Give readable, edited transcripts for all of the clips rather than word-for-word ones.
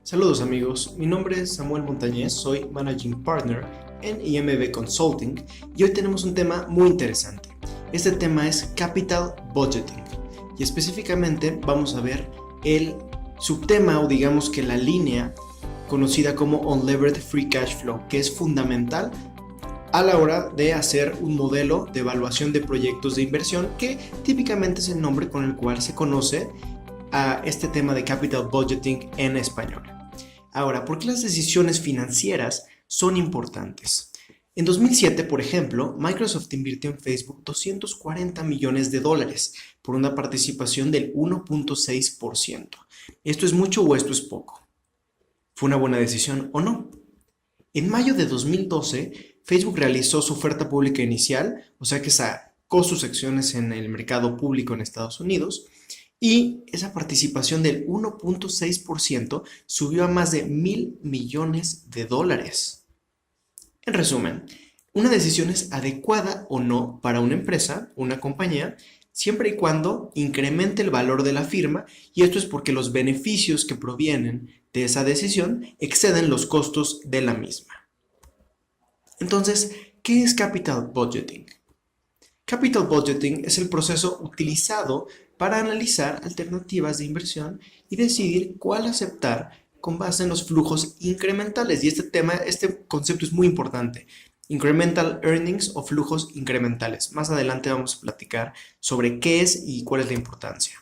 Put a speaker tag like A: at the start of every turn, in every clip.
A: Saludos amigos, mi nombre es Samuel Montañez, soy Managing Partner en IMB Consulting y hoy tenemos un tema muy interesante. Este tema es Capital Budgeting y específicamente vamos a ver el subtema o digamos que la línea conocida como Unlevered Free Cash Flow, que es fundamental a la hora de hacer un modelo de evaluación de proyectos de inversión, que típicamente es el nombre con el cual se conoce a este tema de Capital Budgeting en español. Ahora, ¿por qué las decisiones financieras son importantes? En 2007, por ejemplo, Microsoft invirtió en Facebook $240 millones por una participación del 1.6%. ¿Esto es mucho o esto es poco? ¿Fue una buena decisión o no? En mayo de 2012, Facebook realizó su oferta pública inicial, o sea que sacó sus acciones en el mercado público en Estados Unidos, y esa participación del 1.6% subió a más de $1,000 millones. En resumen, una decisión es adecuada o no para una empresa, una compañía, siempre y cuando incremente el valor de la firma, y esto es porque los beneficios que provienen de esa decisión exceden los costos de la misma. Entonces, ¿qué es Capital Budgeting? Capital Budgeting es el proceso utilizado para analizar alternativas de inversión y decidir cuál aceptar con base en los flujos incrementales. Y este concepto es muy importante. Incremental Earnings o flujos incrementales. Más adelante vamos a platicar sobre qué es y cuál es la importancia.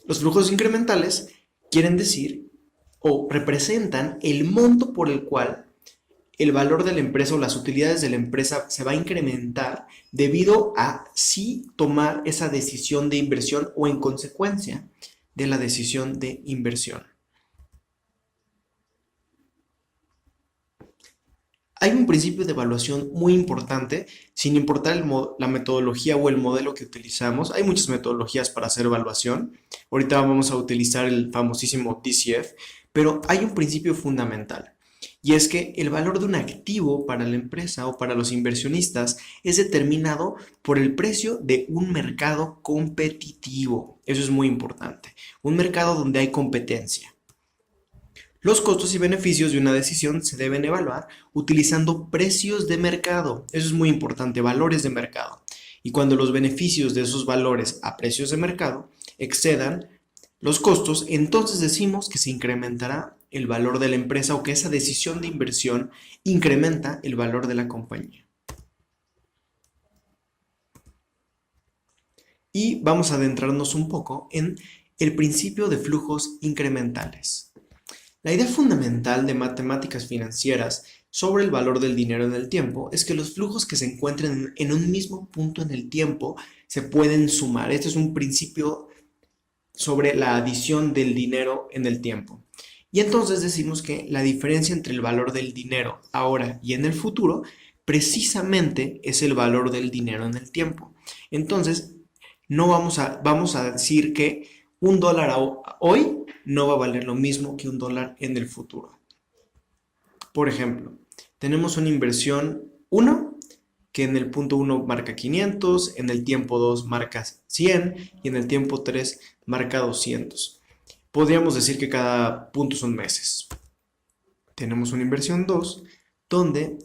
A: Los flujos incrementales quieren decir o representan el monto por el cual el valor de la empresa o las utilidades de la empresa se va a incrementar debido a sí tomar esa decisión de inversión o en consecuencia de la decisión de inversión. Hay un principio de evaluación muy importante, sin importar la metodología o el modelo que utilizamos. Hay muchas metodologías para hacer evaluación. Ahorita vamos a utilizar el famosísimo DCF, pero hay un principio fundamental. Y es que el valor de un activo para la empresa o para los inversionistas es determinado por el precio de un mercado competitivo. Eso es muy importante. Un mercado donde hay competencia. Los costos y beneficios de una decisión se deben evaluar utilizando precios de mercado. Eso es muy importante, valores de mercado. Y cuando los beneficios de esos valores a precios de mercado excedan los costos, entonces decimos que se incrementará el valor de la empresa o que esa decisión de inversión incrementa el valor de la compañía. Y vamos a adentrarnos un poco en el principio de flujos incrementales. La idea fundamental de matemáticas financieras sobre el valor del dinero en el tiempo es que los flujos que se encuentren en un mismo punto en el tiempo se pueden sumar. Este es un principio sobre la adición del dinero en el tiempo. Y entonces decimos que la diferencia entre el valor del dinero ahora y en el futuro precisamente es el valor del dinero en el tiempo. Entonces, no vamos a decir que $1 hoy no va a valer lo mismo que $1 en el futuro. Por ejemplo, tenemos una inversión 1 que en el punto 1 marca 500, en el tiempo 2 marca 100 y en el tiempo 3 marca 200. Podríamos decir que cada punto son meses. Tenemos una inversión 2 donde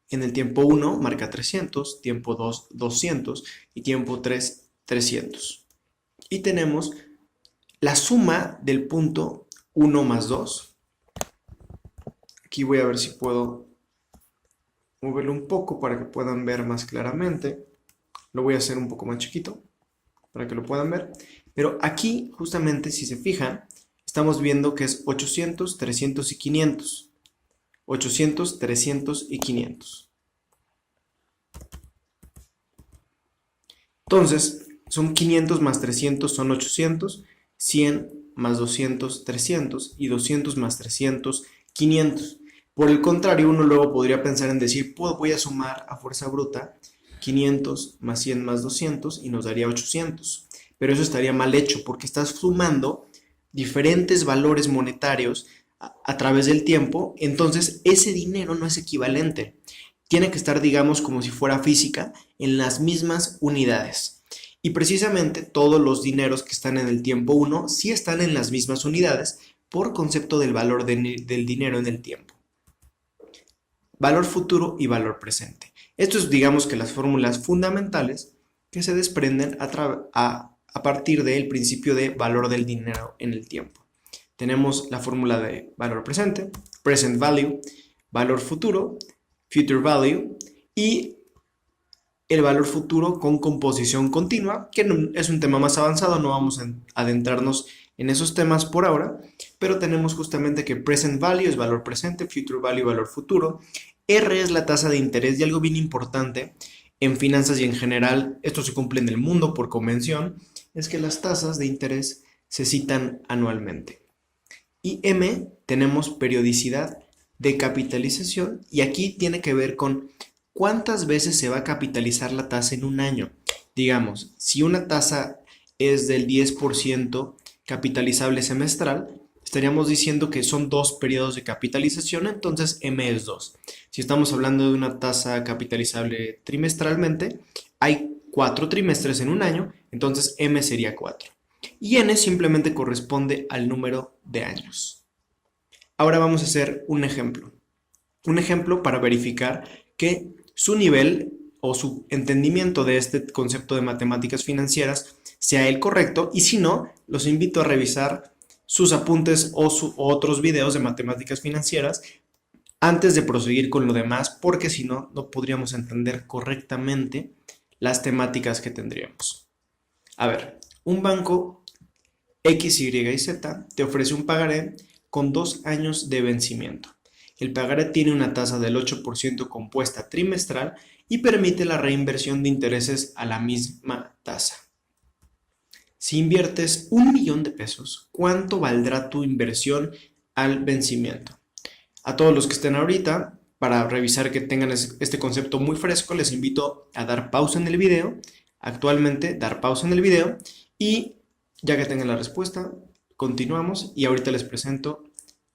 A: en el tiempo 1 marca 300, tiempo 2 200 y tiempo 3 300. Y tenemos la suma del punto 1 más 2. Aquí voy a ver si puedo moverlo un poco para que puedan ver más claramente. Lo voy a hacer un poco más chiquito para que lo puedan ver. Pero aquí, justamente, si se fijan, estamos viendo que es 800, 300 y 500. 800, 300 y 500. Entonces, son 500 más 300 son 800, 100 más 200, 300 y 200 más 300, 500. Por el contrario, uno luego podría pensar en decir, voy a sumar a fuerza bruta 500 más 100 más 200 y nos daría 800. Pero eso estaría mal hecho porque estás sumando diferentes valores monetarios a través del tiempo, entonces ese dinero no es equivalente. Tiene que estar, digamos, como si fuera física, en las mismas unidades. Y precisamente todos los dineros que están en el tiempo 1 sí están en las mismas unidades, por concepto del valor del dinero en el tiempo. Valor futuro y valor presente. Esto es, digamos, que las fórmulas fundamentales que se desprenden a partir del principio de valor del dinero en el tiempo. Tenemos la fórmula de valor presente, present value, valor futuro, future value, y el valor futuro con composición continua, que es un tema más avanzado, no vamos a adentrarnos en esos temas por ahora, pero tenemos justamente que present value es valor presente, future value valor futuro, R es la tasa de interés, y algo bien importante en finanzas y en general, esto se cumple en el mundo por convención, es que las tasas de interés se citan anualmente. Y M, tenemos periodicidad de capitalización, y aquí tiene que ver con cuántas veces se va a capitalizar la tasa en un año. Digamos, si una tasa es del 10% capitalizable semestral, estaríamos diciendo que son 2 periodos de capitalización, entonces M es 2. Si estamos hablando de una tasa capitalizable trimestralmente, hay 4 trimestres en un año, entonces M sería 4. Y N simplemente corresponde al número de años. Ahora vamos a hacer un ejemplo. Un ejemplo para verificar que su nivel o su entendimiento de este concepto de matemáticas financieras sea el correcto, y si no, los invito a revisar sus apuntes o otros videos de matemáticas financieras antes de proseguir con lo demás, porque si no, no podríamos entender correctamente las temáticas que tendríamos. A ver, un banco X, Y y Z te ofrece un pagaré con 2 años de vencimiento. El pagaré tiene una tasa del 8% compuesta trimestral y permite la reinversión de intereses a la misma tasa. Si inviertes 1.000.000 de pesos, ¿cuánto valdrá tu inversión al vencimiento? A todos los que estén ahorita, para revisar que tengan este concepto muy fresco, les invito a dar pausa en el video, actualmente dar pausa en el video, y ya que tengan la respuesta, continuamos y ahorita les presento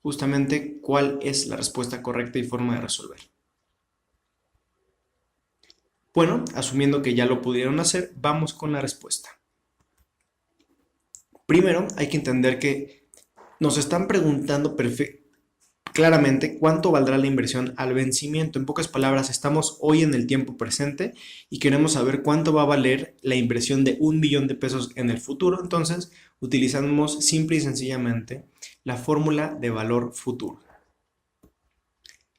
A: justamente cuál es la respuesta correcta y forma de resolver. Bueno, asumiendo que ya lo pudieron hacer, vamos con la respuesta. Primero, hay que entender que nos están preguntando claramente cuánto valdrá la inversión al vencimiento. En pocas palabras, estamos hoy en el tiempo presente y queremos saber cuánto va a valer la inversión de 1.000.000 de pesos en el futuro. Entonces, utilizamos simple y sencillamente la fórmula de valor futuro.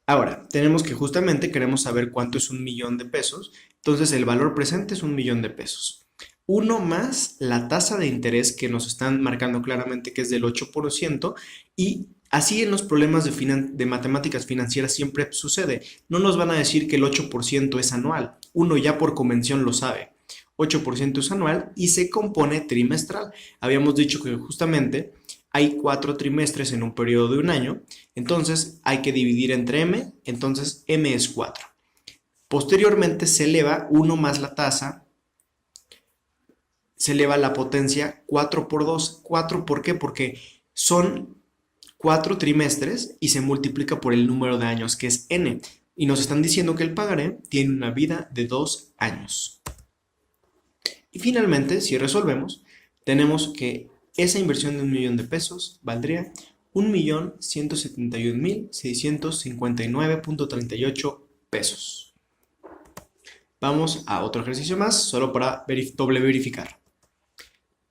A: Ahora, tenemos que justamente queremos saber cuánto es 1.000.000 de pesos. Entonces, el valor presente es 1.000.000 de pesos. 1 más la tasa de interés que nos están marcando claramente que es del 8%, y así en los problemas de matemáticas financieras siempre sucede. No nos van a decir que el 8% es anual, uno ya por convención lo sabe. 8% es anual y se compone trimestral. Habíamos dicho que justamente hay 4 trimestres en un periodo de un año, entonces hay que dividir entre M, entonces M es 4. Posteriormente se eleva 1 más la tasa, se eleva la potencia 4 por 2. 4, ¿por qué? Porque son 4 trimestres y se multiplica por el número de años, que es N. Y nos están diciendo que el pagaré tiene una vida de 2 años. Y finalmente, si resolvemos, tenemos que esa inversión de 1.000.000 de pesos valdría 1.171.659.38 pesos. Vamos a otro ejercicio más, solo para doble verificar.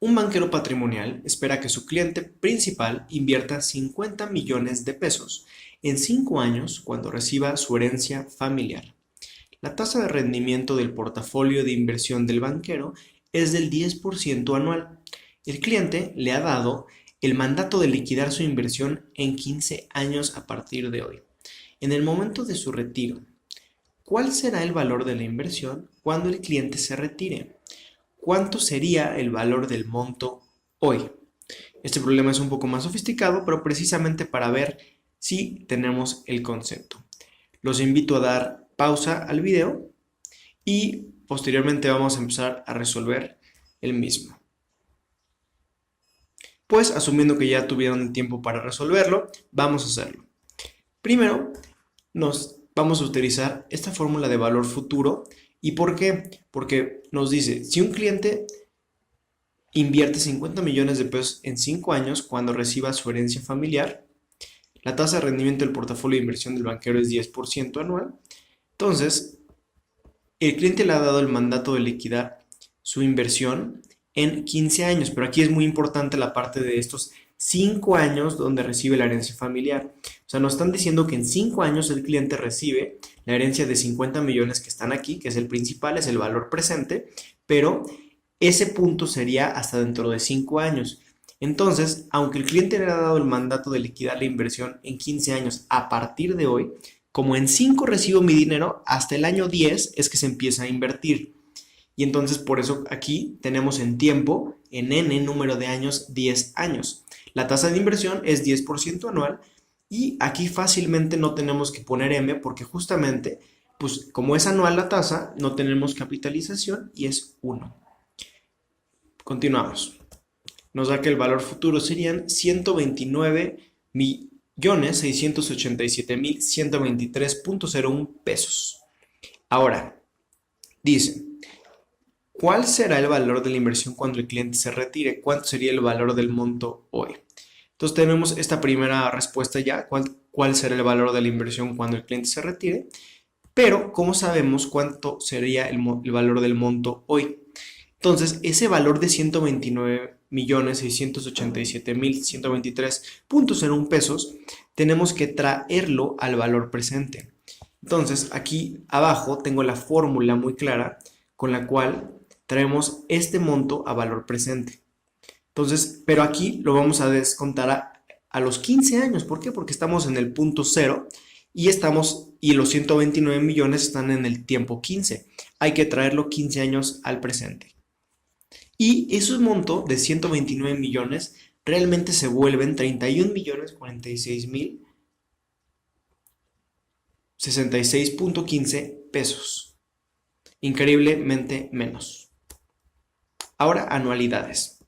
A: Un banquero patrimonial espera que su cliente principal invierta 50 millones de pesos en 5 años cuando reciba su herencia familiar. La tasa de rendimiento del portafolio de inversión del banquero es del 10% anual. El cliente le ha dado el mandato de liquidar su inversión en 15 años a partir de hoy. En el momento de su retiro, ¿cuál será el valor de la inversión cuando el cliente se retire? ¿Cuánto sería el valor del monto hoy? Este problema es un poco más sofisticado, pero precisamente para ver si tenemos el concepto. Los invito a dar pausa al video y posteriormente vamos a empezar a resolver el mismo. Pues asumiendo que ya tuvieron tiempo para resolverlo, vamos a hacerlo. Primero, vamos a utilizar esta fórmula de valor futuro. ¿Y por qué? Porque nos dice, si un cliente invierte 50 millones de pesos en 5 años cuando reciba su herencia familiar. La tasa de rendimiento del portafolio de inversión del banquero es 10% anual. Entonces, el cliente le ha dado el mandato de liquidar su inversión en 15 años, pero aquí es muy importante la parte de estos 5 años donde recibe la herencia familiar. O sea, nos están diciendo que en 5 años el cliente recibe la herencia de 50 millones que están aquí, que es el principal, es el valor presente, pero ese punto sería hasta dentro de 5 años. Entonces, aunque el cliente le ha dado el mandato de liquidar la inversión en 15 años a partir de hoy, como en 5 recibo mi dinero, hasta el año 10 es que se empieza a invertir. Y entonces por eso aquí tenemos en tiempo, en N número de años, 10 años. La tasa de inversión es 10% anual y aquí fácilmente no tenemos que poner M porque justamente, pues como es anual la tasa, no tenemos capitalización y es 1. Continuamos. Nos da que el valor futuro serían 129.687.123.01 pesos. Ahora, dice, ¿cuál será el valor de la inversión cuando el cliente se retire? ¿Cuánto sería el valor del monto hoy? Entonces tenemos esta primera respuesta ya, ¿cuál será el valor de la inversión cuando el cliente se retire? Pero, ¿cómo sabemos cuánto sería el valor del monto hoy? Entonces, ese valor de 129.687.123.01 pesos, tenemos que traerlo al valor presente. Entonces, aquí abajo tengo la fórmula muy clara con la cual traemos este monto a valor presente. Entonces, pero aquí lo vamos a descontar a los 15 años. ¿Por qué? Porque estamos en el punto 0 y los 129 millones están en el tiempo 15. Hay que traerlo 15 años al presente. Y ese monto de 129 millones realmente se vuelven 31.046.66.15 pesos. Increíblemente menos. Ahora, anualidades.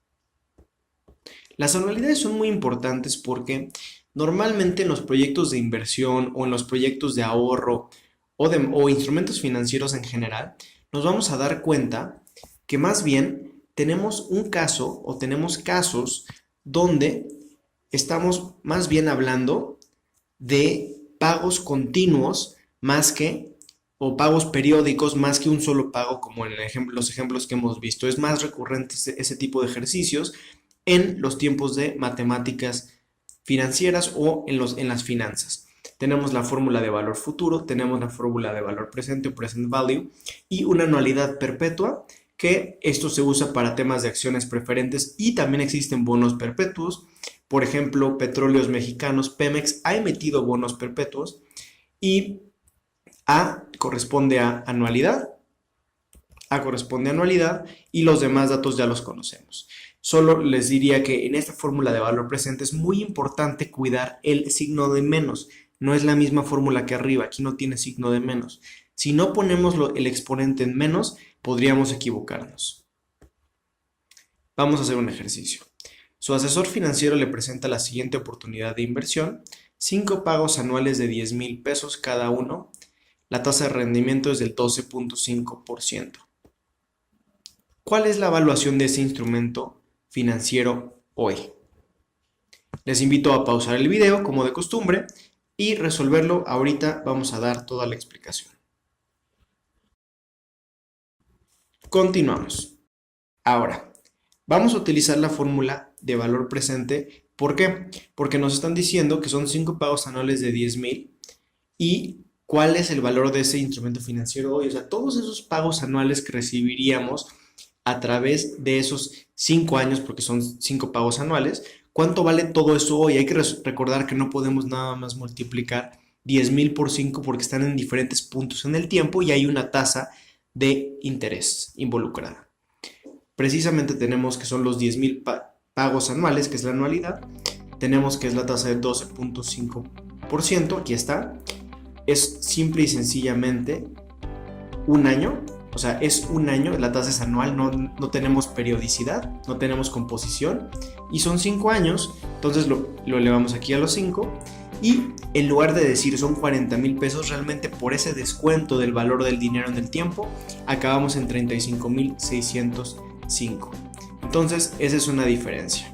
A: Las anualidades son muy importantes porque normalmente en los proyectos de inversión o en los proyectos de ahorro o instrumentos financieros en general, nos vamos a dar cuenta que más bien tenemos un caso o tenemos casos donde estamos más bien hablando de pagos continuos o pagos periódicos más que un solo pago como en los ejemplos que hemos visto. Es más recurrente ese tipo de ejercicios en los tiempos de matemáticas financieras o en las finanzas. Tenemos la fórmula de valor futuro, tenemos la fórmula de valor presente o present value y una anualidad perpetua, que esto se usa para temas de acciones preferentes y también existen bonos perpetuos. Por ejemplo, Petróleos Mexicanos, Pemex, ha emitido bonos perpetuos y A corresponde a anualidad y los demás datos ya los conocemos. Solo les diría que en esta fórmula de valor presente es muy importante cuidar el signo de menos. No es la misma fórmula que arriba, aquí no tiene signo de menos. Si no ponemos el exponente en menos, podríamos equivocarnos. Vamos a hacer un ejercicio. Su asesor financiero le presenta la siguiente oportunidad de inversión: 5 pagos anuales de 10,000 pesos cada uno. La tasa de rendimiento es del 12.5%. ¿Cuál es la evaluación de ese instrumento financiero hoy? Les invito a pausar el video como de costumbre y resolverlo. Ahorita vamos a dar toda la explicación. Continuamos. Ahora, vamos a utilizar la fórmula de valor presente. ¿Por qué? Porque nos están diciendo que son 5 pagos anuales de 10,000 y cuál es el valor de ese instrumento financiero hoy. O sea, todos esos pagos anuales que recibiríamos a través de esos 5 años, porque son 5 pagos anuales, ¿cuánto vale todo eso hoy? Hay que recordar que no podemos nada más multiplicar 10,000 por 5 porque están en diferentes puntos en el tiempo y hay una tasa de interés involucrada. Precisamente tenemos que son los 10,000 pagos anuales, que es la anualidad. Tenemos que es la tasa del 12.5%, aquí está. Es simple y sencillamente un año, o sea, es un año, la tasa es anual, no tenemos periodicidad, no tenemos composición, y son 5 años, entonces lo elevamos aquí a los 5, y en lugar de decir son 40,000 pesos, realmente por ese descuento del valor del dinero en el tiempo, acabamos en 35,605. Entonces, esa es una diferencia.